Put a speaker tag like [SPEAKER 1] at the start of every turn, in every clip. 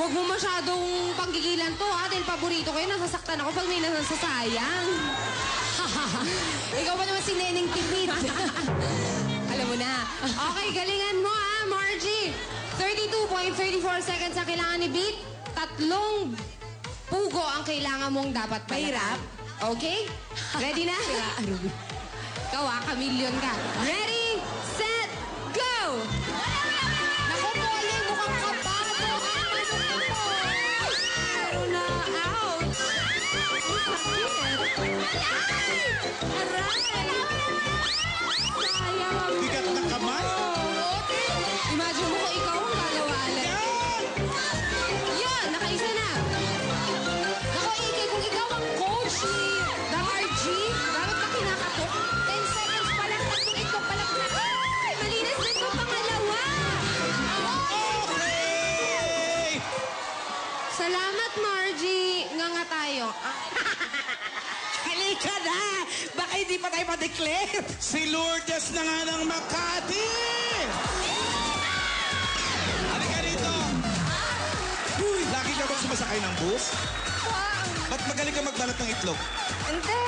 [SPEAKER 1] Huwag mo masyadong panggigilan to, ha? Dahil paborito ko yun. Nasasaktan ako pag may nasasayang. Ikaw ba naman si Neneng Tipid? Alam mo na. Okay, galingan mo, ha, Margie. 32.34 seconds ang kailangan ni Beat. 3 pugo ang kailangan mong dapat palatan. Okay? Ready na? Ikaw, ha? Chameleon ka. Ready, set, go! Naku, Polly, mukhang kabado. Pero na, ouch. Aray! Sayang.
[SPEAKER 2] Bigat ng kamay.
[SPEAKER 1] Imagine mo kung ikaw ang galawalan. Yan, nakaisa na. Naku, Ikay, kung ikaw ang coach ni The RG, bakit pa kinakatok? 10 seconds pa lang, tatlong itlog pa lang na. Ay, malinis na ito, pangalawa.
[SPEAKER 2] Okay!
[SPEAKER 1] Salamat, Margie. Nga nga tayo.
[SPEAKER 3] Halika na! Baka hindi pa tayo ma-declare.
[SPEAKER 2] Si Lourdes na nga ng Makati! Halika rito! Uy, lagi ka ba sumasakay ng bus? Ba't magaling ka magbalat ng itlog?
[SPEAKER 1] Hindi.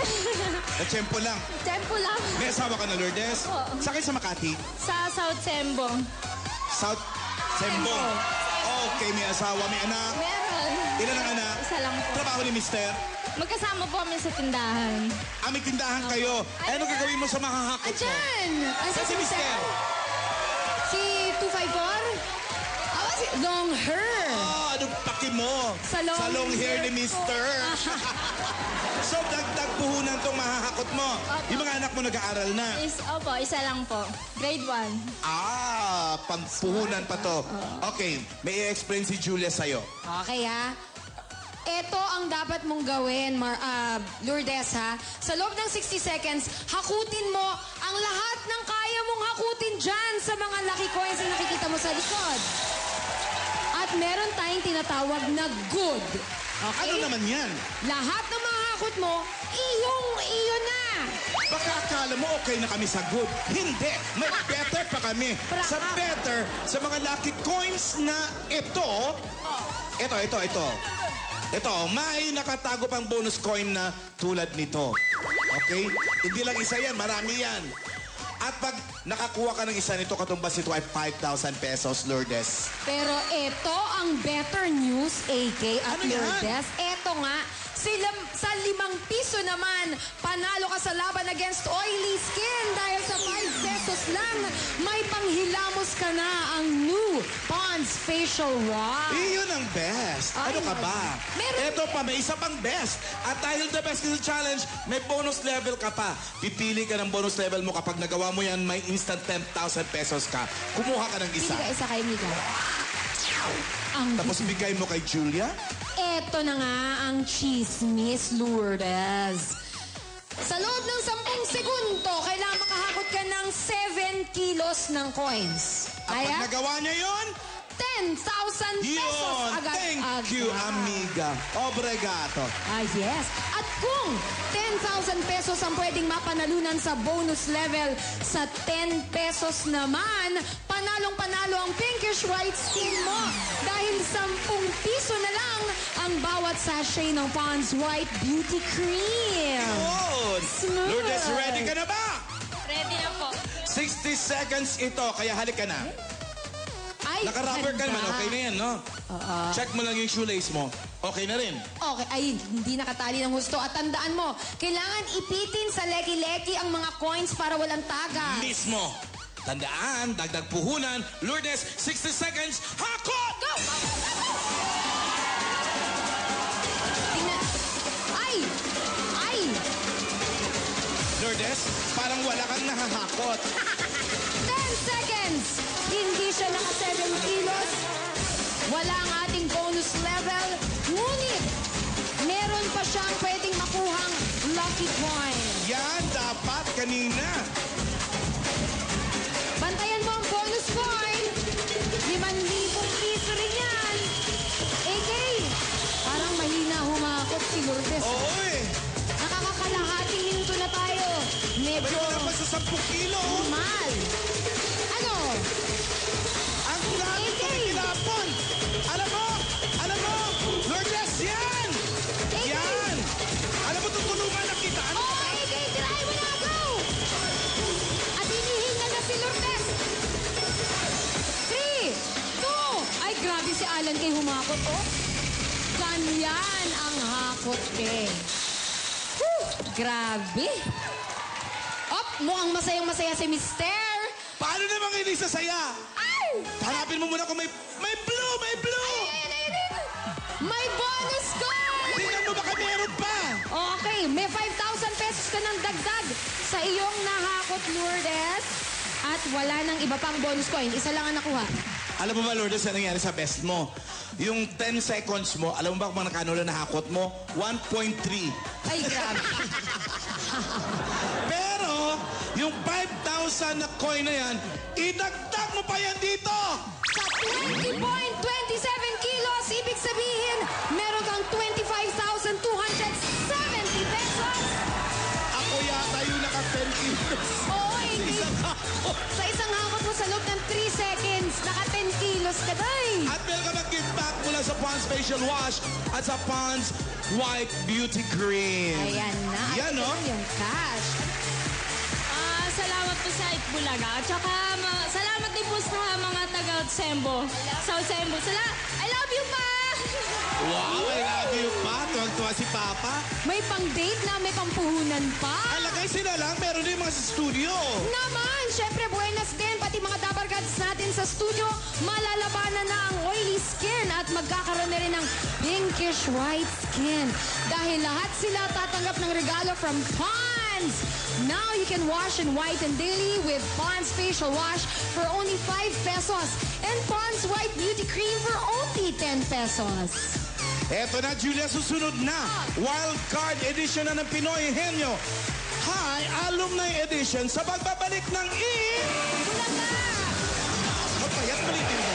[SPEAKER 2] Tempo lang.
[SPEAKER 1] Tempo lang.
[SPEAKER 2] May asawa ka na, Lourdes? Sakay sa Makati?
[SPEAKER 1] Sa South Sembo.
[SPEAKER 2] South Sembo. Okay, may asawa, may anak.
[SPEAKER 1] Meron.
[SPEAKER 2] Ilan ang anak?
[SPEAKER 1] Isa lang po.
[SPEAKER 2] Trabaho ni Mister?
[SPEAKER 1] Magkasama po kami sa tindahan.
[SPEAKER 2] May tindahan kayo. Eh, ano gagawin mo sa mahahakot mo?
[SPEAKER 1] Diyan!
[SPEAKER 2] Saan si Mister?
[SPEAKER 1] Si 254? Si long hair.
[SPEAKER 2] Anong paki mo?
[SPEAKER 1] Sa long
[SPEAKER 2] hair
[SPEAKER 1] hair
[SPEAKER 2] ni Mister. So, dagdag puhunan tong mahahakot mo. Yung mga anak mo nag-aaral na.
[SPEAKER 4] Opo, isa lang po. Grade 1.
[SPEAKER 2] Pampuhunan pa to. Okay, may i-explain si Julia sa'yo.
[SPEAKER 1] Okay, ha? Ito ang dapat mong gawin, Lourdes, ha? Sa loob ng 60 seconds, hakutin mo ang lahat ng kaya mong hakutin dyan sa mga lucky coins na nakikita mo sa likod. At meron tayong tinatawag na good. Okay?
[SPEAKER 2] Ano naman yan?
[SPEAKER 1] Lahat ng mga hakot mo, iyo na.
[SPEAKER 2] Baka akala mo okay na kami sa good. Hindi. May better pa kami. Sa better, sa mga lucky coins na ito. Ito, may nakatago pang bonus coin na tulad nito. Okay? Hindi lang isa yan, marami yan. At pag nakakuha ka ng isa nito, katumbas nito ay 5,000 pesos, Lourdes.
[SPEAKER 1] Pero ito ang better news, AK at
[SPEAKER 2] Ano yan?
[SPEAKER 1] Lourdes. Ito nga, sa 5 piso naman, panalo ka sa laban against oily skin dahil sa 5 pesos lang, may panghilamos ka na ang new Pond's Facial Wash.
[SPEAKER 2] Iyon ang best.
[SPEAKER 1] Ay,
[SPEAKER 2] Ano ka ba?
[SPEAKER 1] meron-
[SPEAKER 2] Ito pa, may isa pang best. At dahil the best is the challenge, may bonus level ka pa. Pipili ka ng bonus level mo. Kapag nagawa mo yan, may instant 10,000 pesos ka. Kumuha ka ng isa.
[SPEAKER 1] Hindi ka isa kay Mika. Ang
[SPEAKER 2] Tapos bigay mo kay Julia.
[SPEAKER 1] Eto na nga ang chismis, Lourdes. Sa loob ng 10 segundo, kailangan makahakot ka ng 7 kilos ng coins.
[SPEAKER 2] At pag
[SPEAKER 1] Kaya,
[SPEAKER 2] nagawa niya yon,
[SPEAKER 1] 10,000 pesos
[SPEAKER 2] yun.
[SPEAKER 1] agad.
[SPEAKER 2] Thank you, amiga. Obrigado.
[SPEAKER 1] Yes. At kung 10,000 pesos ang pwedeng mapanalunan sa bonus level, sa 10 pesos naman, panalong-panalo ang pinkish white skin mo. Dahil 10 piso na lang ang bawat sachet ng Pond's White Beauty Cream.
[SPEAKER 2] Good.
[SPEAKER 1] Smooth.
[SPEAKER 2] Lourdes, ready ka na ba?
[SPEAKER 4] Ready na po.
[SPEAKER 2] 60 seconds ito, kaya halik ka na.
[SPEAKER 1] Ay,
[SPEAKER 2] Naka-rubber ka
[SPEAKER 1] handa.
[SPEAKER 2] naman, okay na yan, no? Check mo lang yung shoelace mo. Okay na rin.
[SPEAKER 1] Okay, ay, hindi nakatali ng husto. At tandaan mo, kailangan ipitin sa leki-leki ang mga coins para walang tagas.
[SPEAKER 2] Mismo. Tandaan, dagdag puhunan. Lourdes, 60 seconds. Hakot!
[SPEAKER 1] Go! Tingnan. Ay! Ay!
[SPEAKER 2] Lourdes, parang wala kang nahahakot.
[SPEAKER 1] 10 seconds! Hindi siya naka 7 kilos. Wala ang ating bonus level. Ngunit, meron pa siyang pwedeng makuhang lucky coin.
[SPEAKER 2] Yan, dapat kanina.
[SPEAKER 1] Bantayan mo ang bonus coin. 5,000 piso rin yan. AK, parang mahina humakot si Lourdes.
[SPEAKER 2] Oy!
[SPEAKER 1] Nakakakalahating minuto na tayo.
[SPEAKER 2] May
[SPEAKER 1] Medyo
[SPEAKER 2] wala pa sa 10 kilo.
[SPEAKER 1] mal. Ano?
[SPEAKER 2] Ang dami ko
[SPEAKER 1] AK.
[SPEAKER 2] kinapon. Alam mo
[SPEAKER 1] Grabe si Alan kay humakot, oh. Ganyan ang hakot, eh. Whew, grabe. Op, mukhang masayang-masaya si Mister.
[SPEAKER 2] Paano namang hindi sasaya?
[SPEAKER 1] Ay!
[SPEAKER 2] Hanapin mo muna kung may blue, may blue!
[SPEAKER 1] May bonus coin!
[SPEAKER 2] Tingnan mo baka meron pa!
[SPEAKER 1] Okay, may 5,000 pesos ka ng dagdag sa iyong nahakot, Lourdes. At wala nang iba pang bonus coin. Isa lang ang nakuha.
[SPEAKER 2] Alam mo ba, Lourdes, ano nangyari sa best mo? Yung 10 seconds mo, alam mo ba kung nakano na nahakot mo? 1.3.
[SPEAKER 1] Ay, grabe.
[SPEAKER 2] Pero, yung 5,000 na coin na yan, idagdag mo pa yan dito!
[SPEAKER 1] Sa 20.27 kilos, ibig sabihin, meron kang 25,270 pesos.
[SPEAKER 2] Ako yata yung naka-10 kilos.
[SPEAKER 1] Oo,
[SPEAKER 2] Sa
[SPEAKER 1] hindi.
[SPEAKER 2] isang hakot.
[SPEAKER 1] Sa isang hakot mo sa loob ng 3 seconds, naka 10 kilos ka, day.
[SPEAKER 2] At meron ka mag-give back mula sa Pond's Facial Wash at sa Pond's White Beauty Cream.
[SPEAKER 1] Ayan na.
[SPEAKER 2] Yan, no?
[SPEAKER 1] Ito yung cash.
[SPEAKER 4] Salamat po sa Itbulaga. At saka, salamat din po sa mga taga-Sembo. South Sembo. I love you, pa!
[SPEAKER 2] Wow, I love you pa. Tuwag-tuwa si Papa.
[SPEAKER 1] May pang-date na, may pang-puhunan pa.
[SPEAKER 2] Alagay sila lang, meron din mga sa studio.
[SPEAKER 1] Naman, syempre, buenas din. Pati mga dabargads natin sa studio, malalabanan na ang oily skin at magkakaroon na rin ng pinkish white skin. Dahil lahat sila tatanggap ng regalo from Pond's. Now you can wash and whiten daily with Pond's Facial Wash for only 5 pesos and Pond's White Beauty Cream for only 10 pesos.
[SPEAKER 2] Eto na, Julia, susunod na. Wild Card Edition na ng Pinoy Henyo. Hi, Alumni Edition sa pagbabalik ng
[SPEAKER 1] Bulaga!
[SPEAKER 2] Magpayat palitin mo.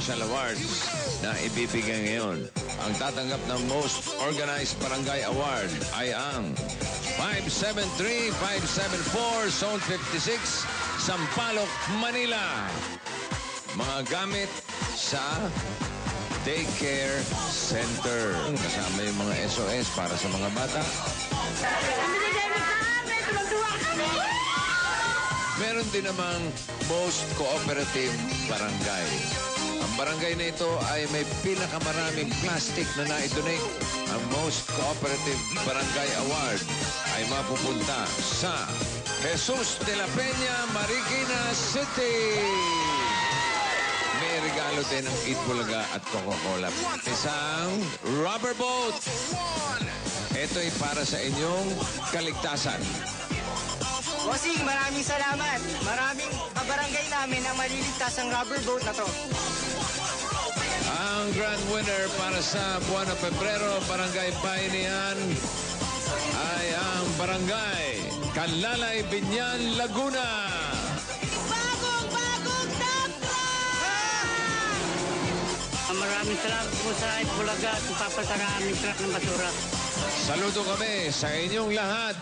[SPEAKER 5] Special Awards na ibibigay ngayon. Ang tatanggap ng Most Organized Barangay Award ay ang 573-574 Zone 56, Sampaloc, Manila. Mga gamit sa daycare center. Kasama yung mga SOS para sa mga bata. Meron din namang Most Cooperative Barangay. Ang barangay na ito ay may pinakamaraming plastic na na-donate. Ang Most Cooperative Barangay Award ay mapupunta sa Jesus de la Peña, Marikina City. May regalo din ng Itbulaga at Coca-Cola. Isang rubber boat. Ito ay para sa inyong kaligtasan.
[SPEAKER 6] Bossing, maraming salamat. Maraming kabarangay namin ang maliligtas ang rubber boat na to.
[SPEAKER 5] Ang grand winner para sa buwan ng Pebrero, Barangay Bayanihan, ay ang Barangay Canlalay, Binyan, Laguna.
[SPEAKER 3] Bagong tapla!
[SPEAKER 6] Maraming salamat po sa Itbulaga at papasara aming truck ng basura.
[SPEAKER 5] Saludo kami sa inyong lahat.